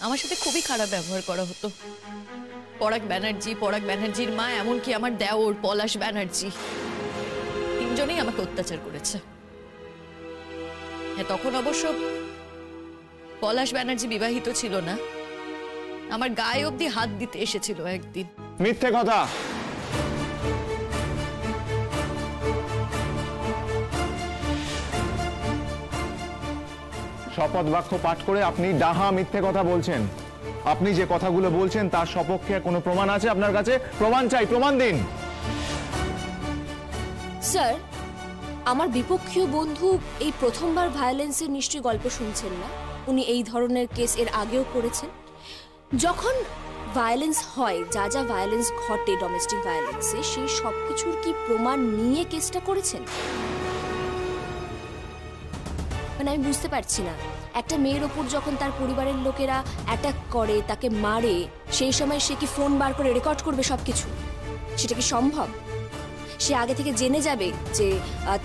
আমার সাথে খুবই খারাপ ব্যবহার করা হতো। পরাগ ব্যানার্জির মা, এমনকি আমার দেওর পলাশ ব্যানার্জি, তিনজনেই আমাকে অত্যাচার করেছে। হ্যাঁ, তখন অবশ্য পলাশ ব্যানার্জি বিবাহিত ছিল না। আমার গায়ে অবধি হাত দিতে এসেছিল একদিন। মিথ্যে কথা। শপথ বাক্য পাঠ করে আপনি ডাহা মিথ্যে কথা বলছেন। আপনি যে কথাগুলো বলছেন তার সপক্ষে কোনো প্রমাণ আছে আপনার কাছে? প্রমাণ চাই, প্রমাণ দিন। স্যার, আমার বিপক্ষীয় বন্ধু এই প্রথমবার ভায়োলেন্সের নিশ্চয়ই গল্প শুনছেন না। উনি এই ধরনের কেস এর আগেও করেছেন। যখন ভায়োলেন্স হয়, যা যা ভায়োলেন্স ঘটে ডোমেস্টিক ভায়োলেন্সে, সেই সব কিছুর কি প্রমাণ নিয়ে কেসটা করেছেন? মানে আমি বুঝতে পারছি না, একটা মেয়ের ওপর যখন তার পরিবারের লোকেরা অ্যাটাক করে, তাকে মারে, সেই সময় সে কি ফোন বার করে রেকর্ড করবে সবকিছু? সেটা কি সম্ভব? সে আগে থেকে জেনে যাবে যে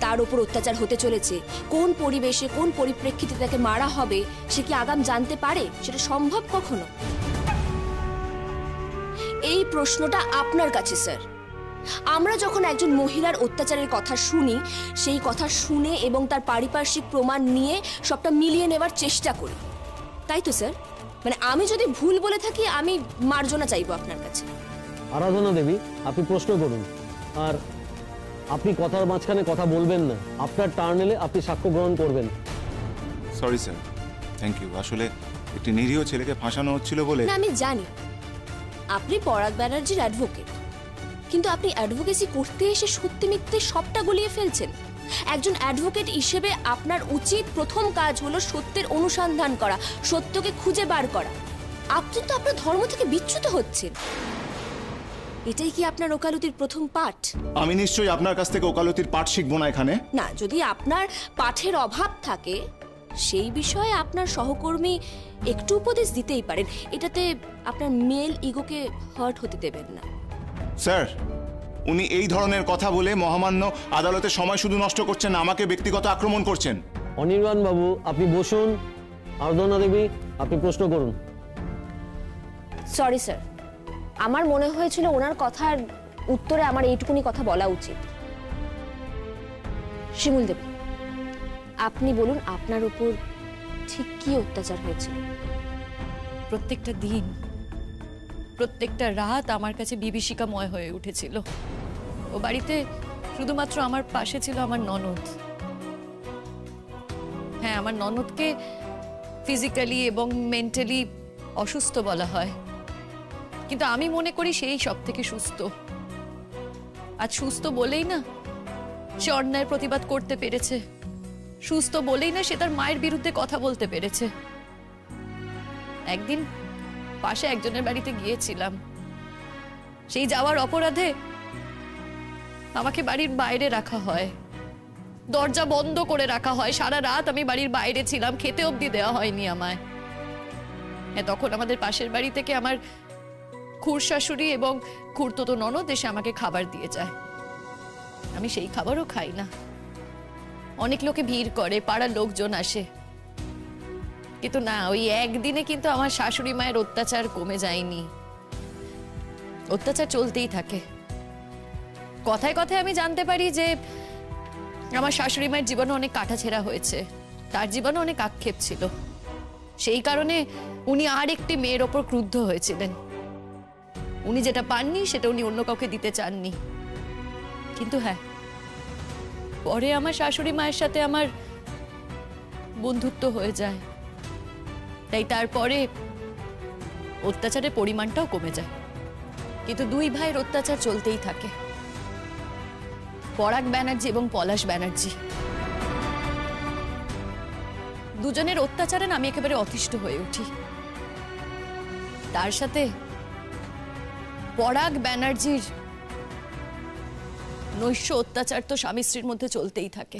তার উপর অত্যাচার হতে চলেছে, কোন পরিবেশে কোন পরিপ্রেক্ষিতে তাকে মারা হবে, সে কি আগাম জানতে পারে? সেটা সম্ভব কখনো? এই প্রশ্নটা আপনার কাছে স্যার। আমরা যখন একজন মহিলার অত্যাচারের কথা শুনি, সেই কথা শুনে এবং তার পারিপার্শ্বিক প্রমাণ নিয়ে সবটা মিলিয়ে নেবার চেষ্টা করি, তাই তো স্যার? মানে আমি যদি ভুল বলে থাকি, আমি মার্জনা চাইবো আপনার কাছে। আরাধনা দেবী, আপনি প্রশ্ন করুন। আর আপনি কথার মাঝখানে কথা বলবেন না। আপনার টার্ন এলে আপনি সাক্ষ্য গ্রহণ করবেন। Sorry sir, thank you. আসলে একটি নিরীহ ছেলেকে ফাঁসানো হচ্ছিল বলে। না, আমি জানি আপনি পরাগ ব্যানার্জির অ্যাডভোকেট, কিন্তু আপনি অ্যাডভোকেসি করতে এসে সত্যি মিথ্যে সবটা গলিয়ে ফেলছেন। একজন অ্যাডভোকেট হিসেবে আপনার উচিত প্রথম কাজ হলো সত্যের অনুসন্ধান করা, সত্যকে খুঁজে বার করা। আপনি তো আপনার ধর্ম থেকে বিচ্যুত হচ্ছেন। এটাই কি আপনার ওকালতির প্রথম পাঠ? আমি নিশ্চয়ই আপনার কাছ থেকে ওকালতির পাঠ শিখবো না এখানে। না, যদি আপনার পাঠের অভাব থাকে, সেই বিষয়ে আপনার সহকর্মী একটু উপদেশ দিতেই পারেন। এটাতে আপনার মেল ইগোকে হার্ট হতে দেবেন না। স্যার, উনি এই ধরনের কথা বলে মহামান্য আদালতের সময় শুধু নষ্ট করছেন না, আমাকে ব্যক্তিগত আক্রমণ করছেন। অনির্বাণ বাবু, আপনি বসুন। আরাধনা দেবী, আপনি প্রশ্ন করুন। সরি স্যার, আমার মনে হয়েছিল ওনার কথার উত্তরে আমার এইটুকুনি কথা বলা উচিত। শিমুল দেবী, আপনি বলুন আপনার উপর ঠিক কি অত্যাচার হয়েছিল? প্রত্যেকটা দিন, প্রত্যেকটা রাত আমার কাছে বিভীষিকাময় হয়ে উঠেছিল। ও বাড়িতে শুধুমাত্র আমার পাশে ছিল আমার ননদ। হ্যাঁ, আমার ননদকে ফিজিক্যালি এবং মেন্টালি অসুস্থ বলা হয়, কিন্তু আমি মনে করি সেই সব থেকে সুস্থ। আজ সুস্থ বলেই না সে অন্যায়ের প্রতিবাদ করতে পেরেছে, সুস্থ বলেই না সে তার মায়ের বিরুদ্ধে কথা বলতে পেরেছে। একদিন পাশে একজনের বাড়িতে গিয়েছিলাম, সেই যাওয়ার অপরাধে আমাকে বাড়ির বাইরে রাখা হয়, দরজা বন্ধ করে রাখা হয়। সারা রাত আমি বাড়ির বাইরে ছিলাম, খেতে অবধি দেওয়া হয়নি আমায়। তখন আমাদের পাশের বাড়ি থেকে আমার খুড়শাশুড়ি এবং খুড়তুতো ননদ এসে আমাকে খাবার দিয়ে যায়। আমি সেই খাবারও খাই না। অনেক লোকে ভিড় করে, পাড়ার লোকজন আসে, কিন্তু না, ওই একদিনে কিন্তু আমার শাশুড়ি মায়ের অত্যাচার কমে যায়নি। অত্যাচার চলতেই থাকে। কথায় কথায় আমি জানতে পারি যে আমার শাশুড়ি মায়ের জীবনে অনেক কাটাছেঁড়া হয়েছে, তার জীবনে অনেক আক্ষেপ ছিল। সেই কারণে উনি আর একটি মেয়ের ওপর ক্রুদ্ধ হয়েছিলেন। উনি যেটা পাননি সেটা উনি অন্য কাউকে দিতে চাননি। কিন্তু হ্যাঁ, পরে আমার শাশুড়ি মায়ের সাথে আমার বন্ধুত্ব হয়ে যায়, তাই তারপরে অত্যাচারের পরিমাণটাও কমে যায়। কিন্তু দুই ভাইয়ের অত্যাচার চলতেই থাকে, পরাগ ব্যানার্জি এবং পলাশ ব্যানার্জি। দুজনের অত্যাচারে আমি একেবারে অতিষ্ঠ হয়ে উঠি। তার সাথে পরাগ ব্যানার্জির নৈশ অত্যাচার তো স্বামী স্ত্রীর মধ্যে চলতেই থাকে।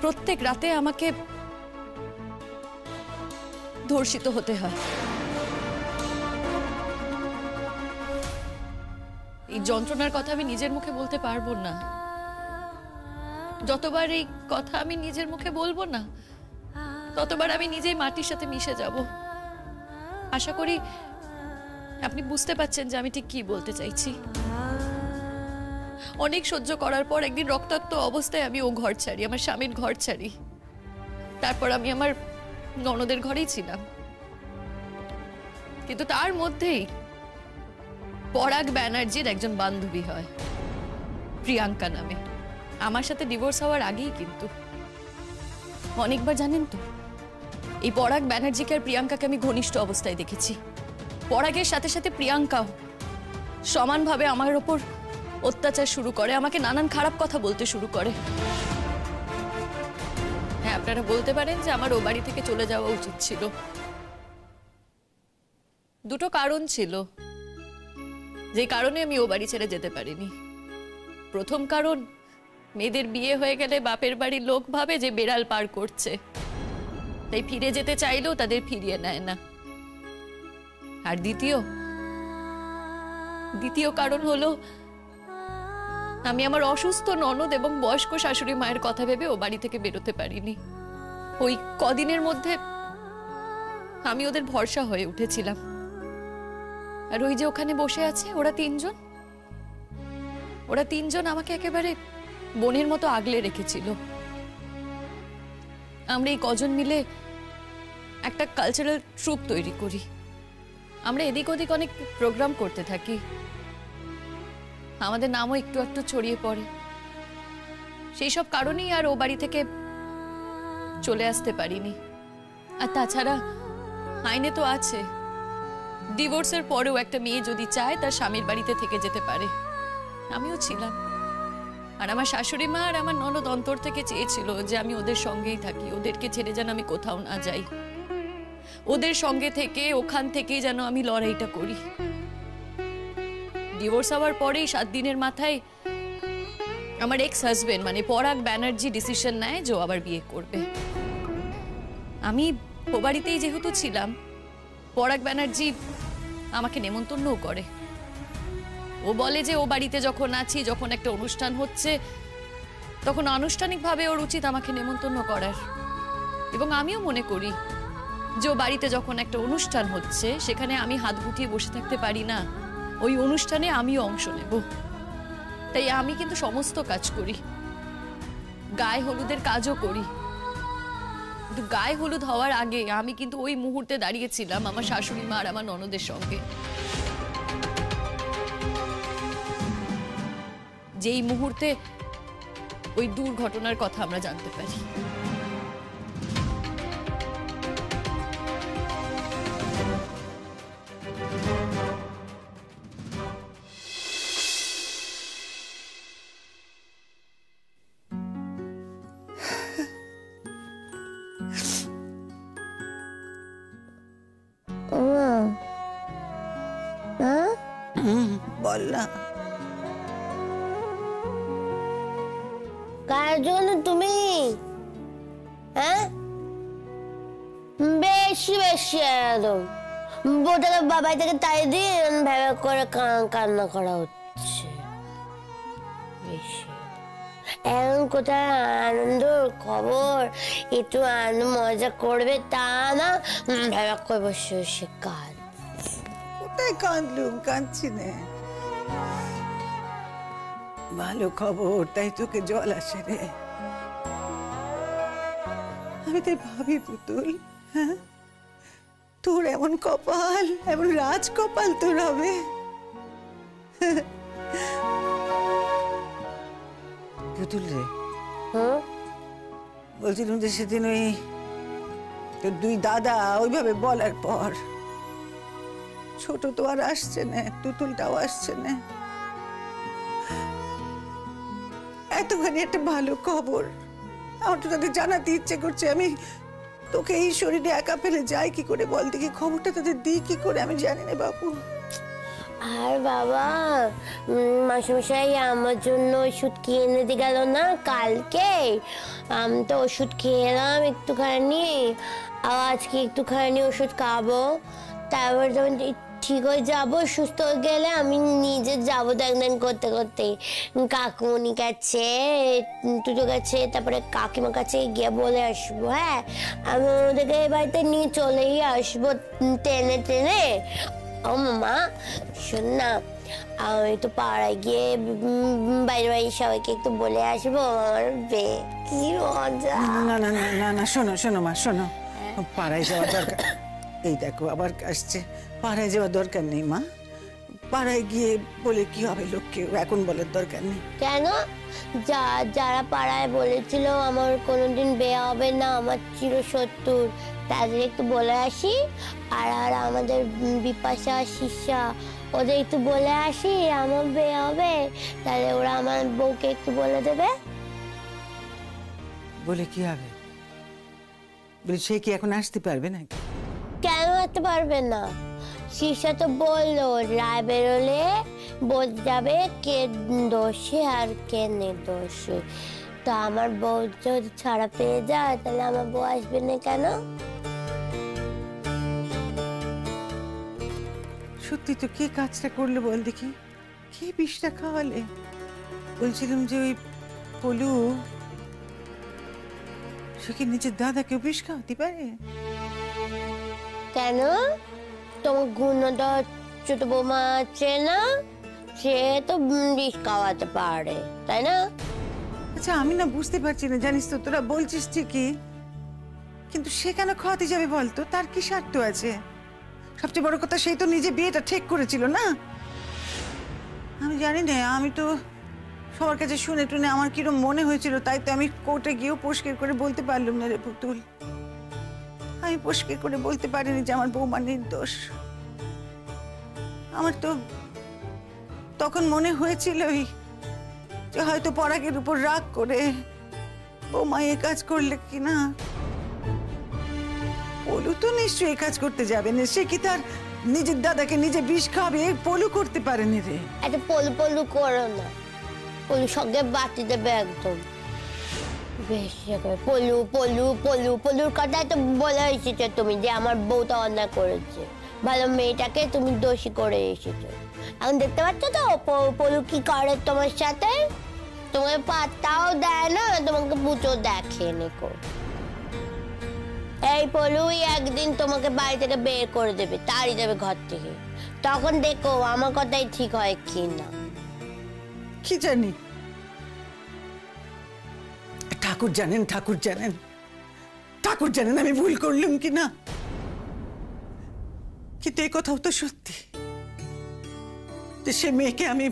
প্রত্যেক রাতে আমাকে ধর্ষিত হতে হয়। এই যন্ত্রণার কথা আমি নিজের মুখে বলতে পারবো না, যতবার এই কথা আমি নিজের মুখে বলবো না, ততবার আমি নিজেই মাটির সাথে মিশে যাব। আশা করি আপনি বুঝতে পারছেন যে আমি ঠিক কি বলতে চাইছি। অনেক সহ্য করার পর একদিন রক্তাক্ত অবস্থায় আমি ও ঘর ছাড়ি, আমার স্বামীর ঘর ছাড়ি। তারপর আমি আমার ননদের ঘরেই ছিলাম, কিন্তু তার মধ্যেই পরাগ ব্যানার্জির একজন বান্ধবী হয় প্রিয়াঙ্কা নামে। আমার সাথে ডিভোর্স হওয়ার আগেই কিন্তু। অনেকবার জানেন তো, এই পরাগ ব্যানার্জিকে আর প্রিয়াঙ্কাকে আমি ঘনিষ্ঠ অবস্থায় দেখেছি। পরাগের সাথে সাথে প্রিয়াঙ্কাও সমানভাবে আমার ওপর অত্যাচার শুরু করে, আমাকে নানান খারাপ কথা বলতে শুরু করে। হ্যাঁ, আপনারা বলতে পারেন যে আমার ও বাড়ি থেকে চলে যাওয়া উচিত ছিল। দুটো কারণ ছিল যে কারণে আমি ও বাড়ি ছেড়ে যেতে পারিনি। প্রথম কারণ, মেয়েদের বিয়ে হয়ে গেলে বাপের বাড়ির লোক ভাবে যে বেড়াল পার করছে, তাই ফিরে যেতে চাইলেও তাদের ফিরিয়ে নেয় না। আর দ্বিতীয় কারণ হলো, আমি আমার অসুস্থ ননদ এবং বয়স্ক শাশুড়ি মায়ের কথা ভেবে ও বাড়ি থেকে বেরোতে পারিনি। ওই কদিনের মধ্যে আমি ওদের ভরসা হয়ে উঠেছিলাম। আর ওই যে ওখানে বসে আছে ওরা তিনজন আমাকে একেবারে বোনের মতো আগলে রেখেছিল। আমরা এই কজন মিলে একটা কালচারাল ট্রুপ তৈরি করি। আমরা এদিক ওদিক অনেক প্রোগ্রাম করতে থাকি, আমাদের নামও একটু একটু ছড়িয়ে পড়ে। সেই সব কারণেই আর ও বাড়ি থেকে চলে আসতে পারিনি। আর তাছাড়া আইনে তো আছে, ডিভোর্সের পরেও একটা মেয়ে যদি চায় তার স্বামীর বাড়িতে থেকে যেতে পারে। আমিও ছিলাম, আর আমার শাশুড়ি মা আর আমার ননদ অন্তর থেকে চেয়েছিল যে আমি ওদের সঙ্গেই থাকি, ওদেরকে ছেড়ে যেন আমি কোথাও না যাই, ওদের সঙ্গে থেকে ওখান থেকেই যেন আমি লড়াইটা করি। ডিভোর্স হওয়ার পরেই 7 দিনের মাথায় আমার এক্স হাজবেন্ড মানে পরাগ ব্যানার্জি ডিসিশন নেয় যে ও আবার বিয়ে করবে। আমি ও বাড়িতেই যেহেতু ছিলাম, পরাগ ব্যানার্জি আমাকে নেমন্তন্নও করে। ও বলে যে ও বাড়িতে যখন আছি, যখন একটা অনুষ্ঠান হচ্ছে, তখন আনুষ্ঠানিকভাবে ওর উচিত আমাকে নেমন্তন্ন করার। এবং আমিও মনে করি যে ও বাড়িতে যখন একটা অনুষ্ঠান হচ্ছে, সেখানে আমি হাত গুটিয়ে বসে থাকতে পারি না, ওই অনুষ্ঠানে আমিও অংশ নেব। তাই আমি কিন্তু সমস্ত কাজ করি, গায়ে হলুদের কাজও করি। কিন্তু গায়ে হলুদ হওয়ার আগে আমি কিন্তু ওই মুহূর্তে দাঁড়িয়েছিলাম আমার শাশুড়ি মা আর আমার ননদের সঙ্গে, যেই মুহূর্তে ওই দুর্ঘটনার কথা আমরা জানতে পারি। বল না, কার জন্য তুমি? হ্যাঁ, বেশি বেশি একদম বউটাকে বাবাই থেকে তাই দিয়ে ভেবে করে কান্না করা হচ্ছে বেশি। এখন কোথায় আনন্দর খবর, একটু আনন্দ মজা করবে তা না, ভেবে করে বসে বসে কাজ। কোথায় কাঁদলুম? কাঁদছি না, ভালো খবর তাই তোকে জল আসে রে। আমি তাই ভাবি পুতুল, হ্যাঁ, তোর এমন কপাল, এমন রাজ কপাল তোর হবে। পুতুল রে, বলছিলাম যে সেদিন ওই তোর 2 দাদা ওইভাবে বলার পর, ছোট তো আর আসছে না, তুতুলটাও আসছে না, এতখানি একটা ভালো খবর আমার তো তাদের জানাতে ইচ্ছে করছে। আমি তোকে এই শরীরে একা ফেলে যাই কি করে বল দেখি, খবরটা তাদের দিই কি করে আমি জানি না বাবু। আর বাবা, মাসুমশাই আমার জন্য ওষুধ কিনে দিয়ে গেল না কালকে, আমি তো ওষুধ খেলাম একটুখানি, আর আজকে একটুখানি ওষুধ খাবো, তারপর যখন ঠিক হয়ে যাব, সুস্থ হয়ে গেলে আমি নিজে যাবো একদিন করতে করতে কাকুমনি কাছে, তুজো কাছে, তারপরে কাকিমার কাছে গিয়ে বলে আসবো। হ্যাঁ, আমি ওদেরকে এই বাড়িতে নিয়ে চলেই আসবো টেনে টেনে। ও মামা শোন না, আমি তো পাড়ায় গিয়ে বাইরে বাইরে সবাইকে একটু বলে আসবো আমার কি মজা। না না না না না, শোনো শোনো মা, শোনো, পাড়ায় যাওয়ার দরকার, এই দেখো আবার আসছে, পাড়ায় যাওয়ার দরকার নেই মা। পাড়ায় গিয়ে বলে কি হবে লোককে, এখন বলার দরকার নেই। কেন? যারা পাড়ায় বলেছিল আমার কোনোদিন বিয়ে হবে না, আমার চিরশত্রু, তাদের একটু বলে আসি। আর আমাদের বিপাশা শিষ্যা, ওদের একটু বলে আসি আমার বিয়ে হবে, তাহলে ওরা আমার বউকে একটু বলে দেবে। বলে কি হবে? বলে সে কি এখন আসতে পারবে নাকি? কেন আসতে পারবে না? শিষ্যা তো বললো রায় বেরোলে বোঝা যাবে কে দোষী আর কে নির্দোষী। তো আমার বউ যদি ছাড়া পেয়ে যায় তাহলে আমার বউ আসবে না কেন? সত্যি তো কে কাজটা করলো বল দেখি, কে বিষটা খাওয়ালে? বলছিলাম যে ওই পলু, সে কি নিজের দাদাকে বিষ খাওয়াতে পারে? কেন? তোমার গুণধর ছোট বৌমা আছে না, সে তো বিষ খাওয়াতে পারে, তাই না? আচ্ছা আমি না বুঝতে পারছি না, জানিস তো, তোরা বলছিস ঠিকই, কিন্তু সে কেন খাওয়াতে যাবে বলতো? তার কি স্বার্থ আছে? সবচেয়ে বড় কথা, সেই তো নিজে বিয়েটা ঠিক করেছিল না। আমি জানি না, আমি তো সবার কাছে শুনে টুনে আমার কিরম মনে হয়েছিল, তাই তো আমি কোর্টে গিয়েও পরিষ্কার করে বলতে পারলাম না রে পুতুল। আমি পরিষ্কার করে বলতে পারিনি যে আমার বৌমা নির্দোষ। আমার তো তখন মনে হয়েছিলই যে হয়তো পরাগের উপর রাগ করে বৌমা এ কাজ করলে কিনা। পলু তো নিশ্চয়ই এই কাজ করতে যাবে না, সে কি তার নিজের দাদাকে নিজে বিষ খাবে? পলু করতে পারেনি রে। একটা পলু পলু করো না, পলু সঙ্গে বাতি দেবে একদম বেশি করে। পলু পলু পলু পলুর কথাই তো বলে এসেছো তুমি যে আমার বউটা অন্যায় করেছে, ভালো মেয়েটাকে তুমি দোষী করে এসেছো। এখন দেখতে পাচ্ছ তো পলু কি করে তোমার সাথে, তোমাকে পাত্তাও দেয় না, তোমাকে পুজো দেখে নিকো। এই পলুই একদিন তোমাকে বাড়ি থেকে বের করে দেবে, তাড়িয়ে দেবে ঘর থেকে, তখন দেখো আমার কথাই ঠিক হয় কি না। কি জানি, ঠাকুর জানেন, ঠাকুর জানেন, ঠাকুর জানেন আমি ভুল করলাম কি না। কিন্তু এই কথাও তো সত্যি যে সে মেয়েকে আমি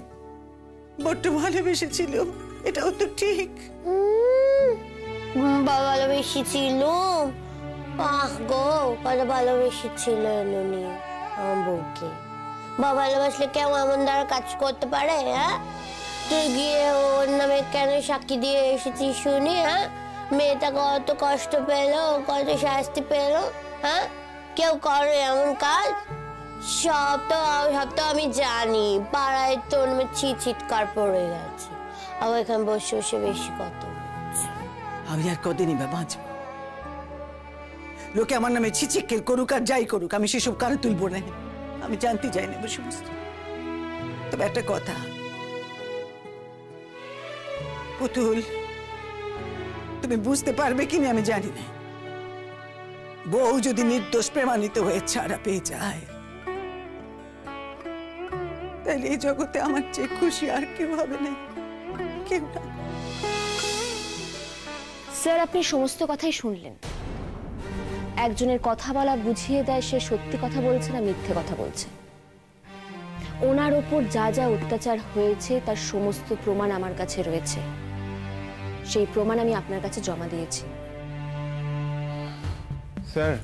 বড্ড ভালোবেসেছিল, এটাও তো ঠিক। ভালোবেসেছিল, আহ গো কত ভালোবেসেছিল নুনি আমার বউকে। ভালোবাসলে কেউ এমন দ্বারা কাজ করতে পারে? হ্যাঁ, তুই গিয়ে ওর নামে কেন সাক্ষী দিয়ে এসেছিস শুনি? হ্যাঁ, মেয়েটা কত কষ্ট পেলো, কত শাস্তি পেলো। হ্যাঁ, কেউ করে এমন কাজ? সব তো আমি জানি, পাড়ায় তোর নামে চিৎকার পড়ে গেছে, আবার এখানে বসে বসে বেশি কথা বলছে। আমি আর কদিনই বা বাঁচবো? লোকে আমার নামে ছিচিক্কের করুক আর যাই করুক, আমি সেসব কানে তুলবো না, আমি জানতে চাই না বসে বসে। তবে একটা কথা পুতুল, তুমি বুঝতে পারবে কিনা আমি জানি না, বউ যদি নির্দোষ প্রমাণিত হয়ে ছাড়া পেয়ে যায় তাহলে এই জগতে আমার চেয়ে খুশি আর কেউ হবে না, কেউ না। স্যার, আপনি সমস্ত কথাই শুনলেন। একজনের কথা বলা বুঝিয়ে দেয় সে সত্যি কথা বলছে না মিথ্যে কথা বলছে। ওনার ওপর যা যা অত্যাচার হয়েছে তার সমস্ত প্রমাণ আমার কাছে রয়েছে, সেই প্রমাণ আমি আপনার কাছে জমা দিয়েছি। স্যার,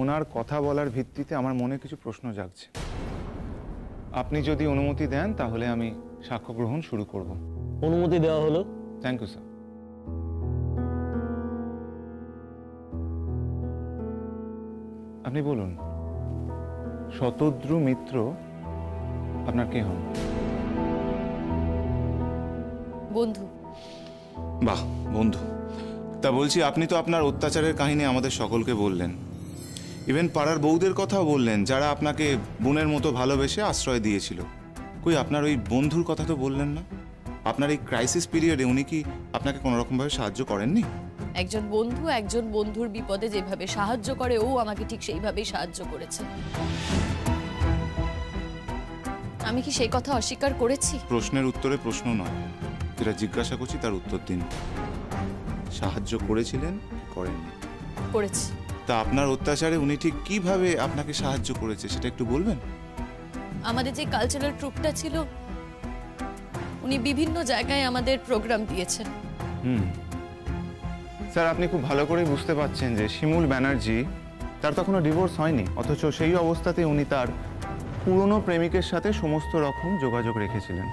ওনার কথা বলার ভিত্তিতে আমার মনে কিছু প্রশ্ন জাগছে। আপনি যদি অনুমতি দেন তাহলে আমি সাক্ষ্য গ্রহণ শুরু করব। অনুমতি দেওয়া হলো। Thank you sir. আপনি বলুন, শতদ্রু মিত্র আপনার কে হন? বন্ধু। বাহ, বন্ধু। তা বলছি, আপনি তো আপনার অত্যাচারের কাহিনী আমাদের সকলকে বললেন, ইভেন পাড়ার বউদের কথাও বললেন, যারা আপনাকে বোনের মতো ভালোবেসে আশ্রয় দিয়েছিল। কই আপনার ওই বন্ধুর কথা তো বললেন না? আপনার এই ক্রাইসিস পিরিয়ডে উনি কি আপনাকে কোনো রকমভাবে সাহায্য করেননি? একজন বন্ধু একজন বন্ধুর বিপদে যেভাবে সাহায্য করে, ও আমাকে ঠিক সেইভাবেই সাহায্য করেছে। আমি কি সেই কথা অস্বীকার করেছি? প্রশ্নের উত্তরে প্রশ্ন নয়, যেটা জিজ্ঞাসা করছি তার উত্তর দিন। সাহায্য করেছিলেন, করেননি? করেছি। তা আপনার অত্যাচারে উনি ঠিক কিভাবে আপনাকে সাহায্য করেছে সেটা একটু বলবেন? আমাদের যে কালচারাল ট্রুপটা ছিল, উনি বিভিন্ন জায়গায় আমাদের প্রোগ্রাম দিয়েছেন। স্যার, আপনি খুব ভালো করে বুঝতে পারছেন যে শিমুল ব্যানার্জি, তার তখনো ডিভোর্স হয়নি, অথচ সেই অবস্থাতে উনি তার পুরনো প্রেমিকের সাথে সমস্ত রকম যোগাযোগ রেখেছিলেন।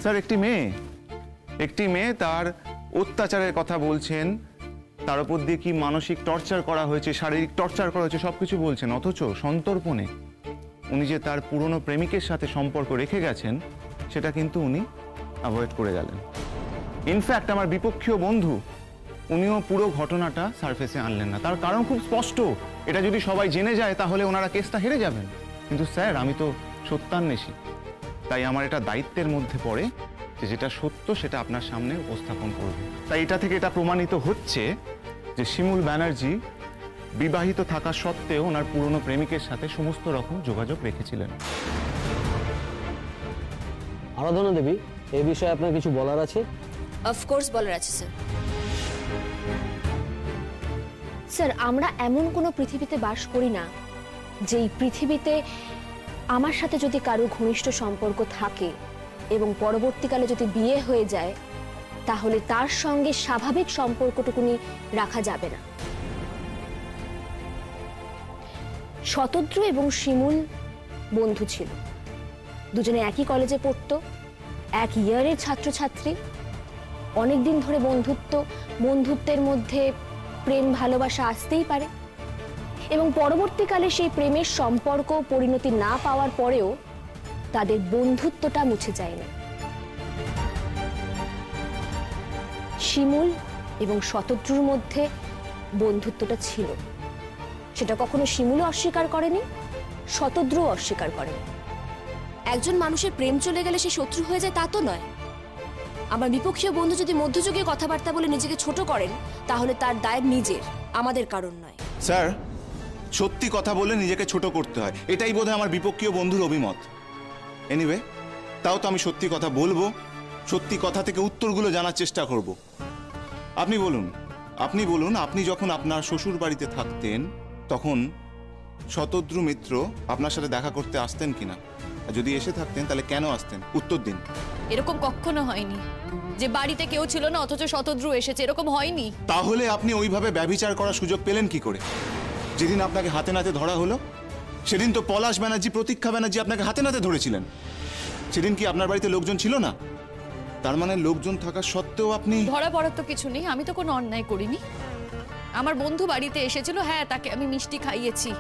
স্যার, একটি মেয়ে তার অত্যাচারের কথা বলছেন, তার উপর দিয়ে কি মানসিক টর্চার করা হয়েছে, শারীরিক টর্চার করা হয়েছে, সবকিছু বলছেন, অথচ সন্তর্পণে উনি যে তার পুরনো প্রেমিকের সাথে সম্পর্ক রেখে গেছেন সেটা কিন্তু উনি অ্যাভয়েড করে গেলেন। ইনফ্যাক্ট আমার বিপক্ষীয় বন্ধু, উনিও পুরো ঘটনাটা সারফেসে আনলেন না। তার কারণ খুব স্পষ্ট, এটা যদি সবাই জেনে যায় তাহলে ওনারা কেসটা হেরে যাবেন। কিন্তু স্যার, আমি তো সত্যান্বেষী, তাই আমার এটা দায়িত্বের মধ্যে পড়ে যে যেটা সত্য সেটা আপনার সামনে উপস্থাপন করব। তাই এটা থেকে এটা প্রমাণিত হচ্ছে যে শিমুল ব্যানার্জি বিবাহিত থাকা সত্ত্বেও ওনার পুরনো প্রেমিকের সাথে সমস্ত রকম যোগাযোগ রেখেছিলেন। আরাধনা দেবী, এই বিষয়ে আপনার কিছু বলার আছে? অফকোর্স বলার আছে স্যার। স্যার, আমরা এমন কোনো পৃথিবীতে বাস করি না যেই পৃথিবীতে আমার সাথে যদি কারো ঘনিষ্ঠ সম্পর্ক থাকে এবং পরবর্তীকালে যদি বিয়ে হয়ে যায়, তাহলে তার সঙ্গে স্বাভাবিক সম্পর্কটুকুনি রাখা যাবে না। শতদ্রু এবং শিমুল বন্ধু ছিল, দুজনে একই কলেজে পড়তো, এক ইয়ারের ছাত্রছাত্রী। অনেকদিন ধরে বন্ধুত্বের মধ্যে প্রেম ভালোবাসা আসতেই পারে, এবং পরবর্তীকালে সেই প্রেমের সম্পর্ক পরিণতি না পাওয়ার পরেও তাদের বন্ধুত্বটা মুছে যায় না। শিমুল এবং শতদ্রুর মধ্যে বন্ধুত্বটা ছিল, সেটা কখনো শিমুলও অস্বীকার করেনি, শতদ্রুও অস্বীকার করেনি। একজন মানুষের প্রেম চলে গেলে সে শত্রু হয়ে যায় তা তো নয়। আমার বিপক্ষীয় বন্ধু যদি মধ্যযুগে কথাবার্তা বলে নিজেকে ছোট করেন, তাহলে তার দায় নিজের, আমাদের কারণ নয়। স্যার, সত্যি কথা বলে নিজেকে ছোট করতে হয়, এটাই বোধহয় আমার বিপক্ষীয় বন্ধুর অভিমত। এনিওয়ে, তাও তো আমি সত্যি কথা বলবো, সত্যি কথা থেকে উত্তরগুলো জানার চেষ্টা করব। আপনি বলুন, আপনি যখন আপনার শ্বশুর বাড়িতে থাকতেন তখন শতদ্রু মিত্র আপনার সাথে দেখা করতে আসতেন কিনা? আর যদি এসে থাকতেন তাহলে কেন আসতেন? উত্তর দিন। এরকম কখনো হয়নি যে বাড়িতে কেউ ছিল না অথচ শতদ্রু এসেছে, এরকম হয়নি। তাহলে আপনি ওইভাবে ব্যভিচার করার সুযোগ পেলেন কি করে? যেদিন আপনাকে হাতে নাতে ধরা হলো সেদিন তো পলাশ ব্যানার্জি, প্রতীক্ষা ব্যানার্জি আপনাকে হাতে নাতে ধরেছিলেন। সেদিন কি আপনার বাড়িতে লোকজন ছিল না? তার মানে লোকজন থাকা সত্ত্বেও আপনি... ধরা পড়ার তো কিছু নেই, আমি তো কোনো অন্যায় করিনি। আমার বন্ধু বাড়িতে এসেছিল, হ্যাঁ, তাকে আমি মিষ্টি খাইয়েছি।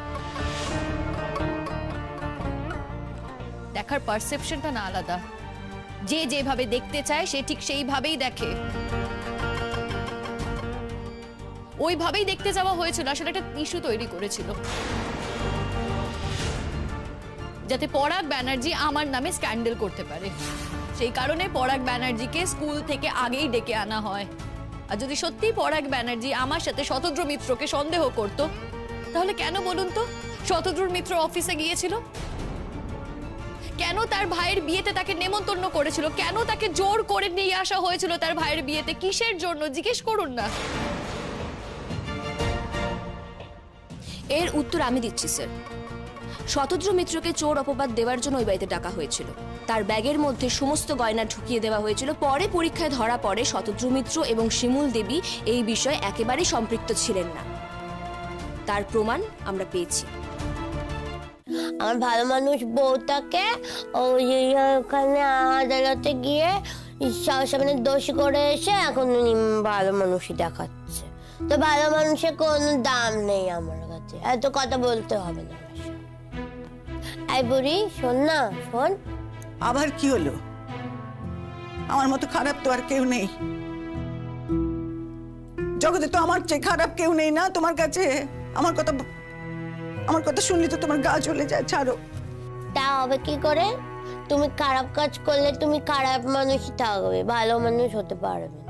দেখার পারসেপশনটা না আলাদা, যে যেভাবে দেখতে চায় সে ঠিক সেইভাবেই দেখে। ওইভাবেই দেখতে যাওয়া হয়েছিল, আসলে একটা ইস্যু তৈরি করেছিল যাতে পরাগ ব্যানার্জি আমার নামে স্ক্যান্ডেল করতে পারে। সেই কারণে পরাগ ব্যানার্জিকে স্কুল থেকে আগেই ডেকে আনা হয়। আর যদি সত্যি পরাগ ব্যানার্জি আমার সাথে শতদ্রু মিত্রকে সন্দেহ করত, তাহলে কেন বলুন তো শতদ্রুর মিত্র অফিসে গিয়েছিল? কেন তার ভাইয়ের বিয়েতে তাকে নেমন্তন্ন করেছিল? কেন তাকে জোর করে নিয়ে আসা হয়েছিল তার ভাইয়ের বিয়েতে? কিসের জন্য? জিজ্ঞেস করুন না। এর উত্তর আমি দিচ্ছি স্যার। শতদ্রু মিত্রকে চোর অপবাদ দেওয়ার জন্য ওই বাড়িতে ডাকা হয়েছিল। তার ব্যাগের মধ্যে সমস্ত গয়না ঢুকিয়ে দেওয়া হয়েছিল। পরে পরীক্ষায় ধরা পড়ে শতদ্রু মিত্র এবং শিমুল দেবী এই বিষয়ে একেবারেই সম্পৃক্ত ছিলেন না। তার প্রমাণ আমরা পেয়েছি। আমার ভালো মানুষ বউটাকে ওখানে আদালতে গিয়ে সামনে দোষী করে এসে এখন উনি ভালো মানুষই দেখাচ্ছে। তো ভালো মানুষের কোনো দাম নেই আমার কাছে, এত কথা বলতে হবে না। এই বুড়ি, শোন না, শোন। আবার কি হলো? আমার মতো খারাপ তো আর কেউ নেই। জগতে তো আমার চেয়ে খারাপ কেউ নেই না তোমার কাছে। আমার কথা শুনলে তো তোমার গা জ্বলে যায়। ছাড়ো। তা হবে কি করে? তুমি খারাপ কাজ করলে তুমি খারাপ মানুষই থাকবে, ভালো মানুষ হতে পারবে না।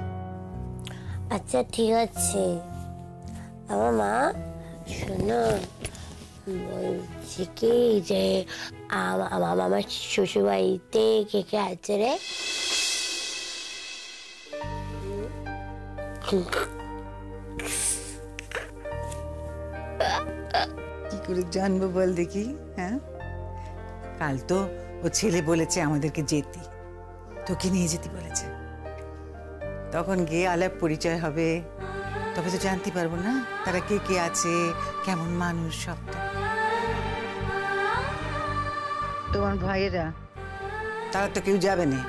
আচ্ছা ঠিক আছে। আমার মা শোনো, বলছি কি যে আমার শ্বশুর বাড়িতে কে কে আছে রে? কি করে জানবো বল দেখি? হ্যাঁ, কাল তো ও ছেলে বলেছে আমাদেরকে যেতে, তোকে নিয়ে যেতে বলেছে। তখন গিয়ে আলাপ পরিচয় হবে, তবে তো জানতে পারবো না তারা কে কে আছে, কেমন মানুষ সবটা। তোমার ভাইয়েরা তারা তো কেউ যাবে না,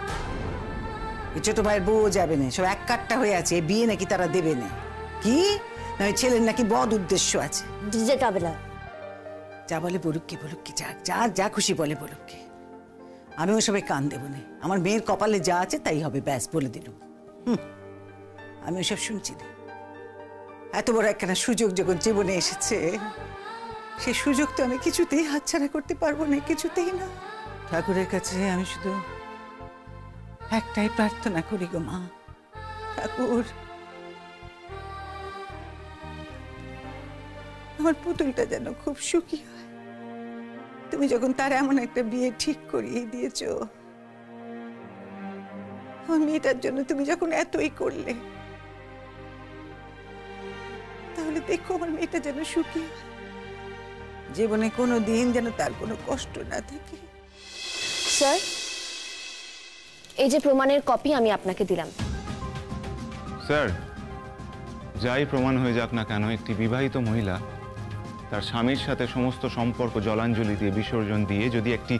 ছোট ভাইয়ের বউও যাবে না, সব এক কাট্টা হয়ে আছে। বিয়ে নাকি তারা দেবে না। কি না, ওই ছেলের নাকি বদ উদ্দেশ্য আছে। যেতে হবে না। যা বলে বলুক কি, যা যা যা খুশি বলে বলুক কি, আমি ওসবে কান দেবো না। আমার মেয়ের কপালে যা আছে তাই হবে, ব্যাস বলে দিলুম। আমি ওসব শুনছি না। এত বড় একখানা সুযোগ যখন জীবনে এসেছে, সেই সুযোগ তো আমি কিছুতেই হাতছাড়া করতে পারবো না, কিছুতেই না। ঠাকুরের কাছে আমি শুধু একটাই প্রার্থনা করি গো মা, ঠাকুর আমার পুতুলটা যেন খুব সুখী হয়। তুমি যখন তার এমন একটা বিয়ে ঠিক করিয়ে দিয়েছো, আমার মেয়েটার জন্য তুমি যখন এতই করলে, তাহলে দেখো আমার মেয়েটা যেন সুখী হয়, জীবনে কোনো দিন যেন তার কোনো কষ্ট না থাকে। স্যার, এই যে প্রমাণের কপি আমি আপনাকে দিলাম। স্যার, যাই প্রমাণ হয়ে যাক না কেন, একটি বিবাহিত মহিলা তার স্বামীর সাথে সমস্ত সম্পর্ক জলাঞ্জলি দিয়ে, বিসর্জন দিয়ে যদি একটি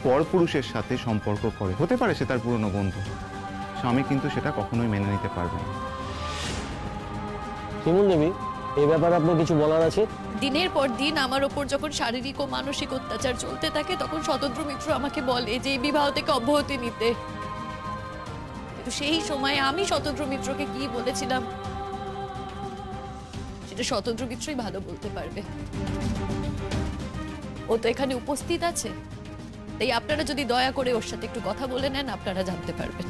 পরপুরুষের সাথে সম্পর্ক করে, হতে পারে সে তার পুরনো বন্ধু, স্বামী কিন্তু সেটা কখনোই মেনে নিতে পারবে না। শিমুল দেবী, এই ব্যাপারে আপনার কিছু বলার আছে? দিনের পর দিন আমার ওপর যখন শারীরিক ও মানসিক অত্যাচার চলতে থাকে, তখন স্বতন্ত্র মিত্র আমাকে বলে যে এই বিবাহ থেকে অব্যাহতি নিতে। কিন্তু সেই সময় আমি স্বতন্ত্র মিত্রকে কি বলেছিলাম সেটা স্বতন্ত্র মিত্রই ভালো বলতে পারবে। ও তো এখানে উপস্থিত আছে, তাই আপনারা যদি দয়া করে ওর সাথে একটু কথা বলে নেন, আপনারা জানতে পারবেন।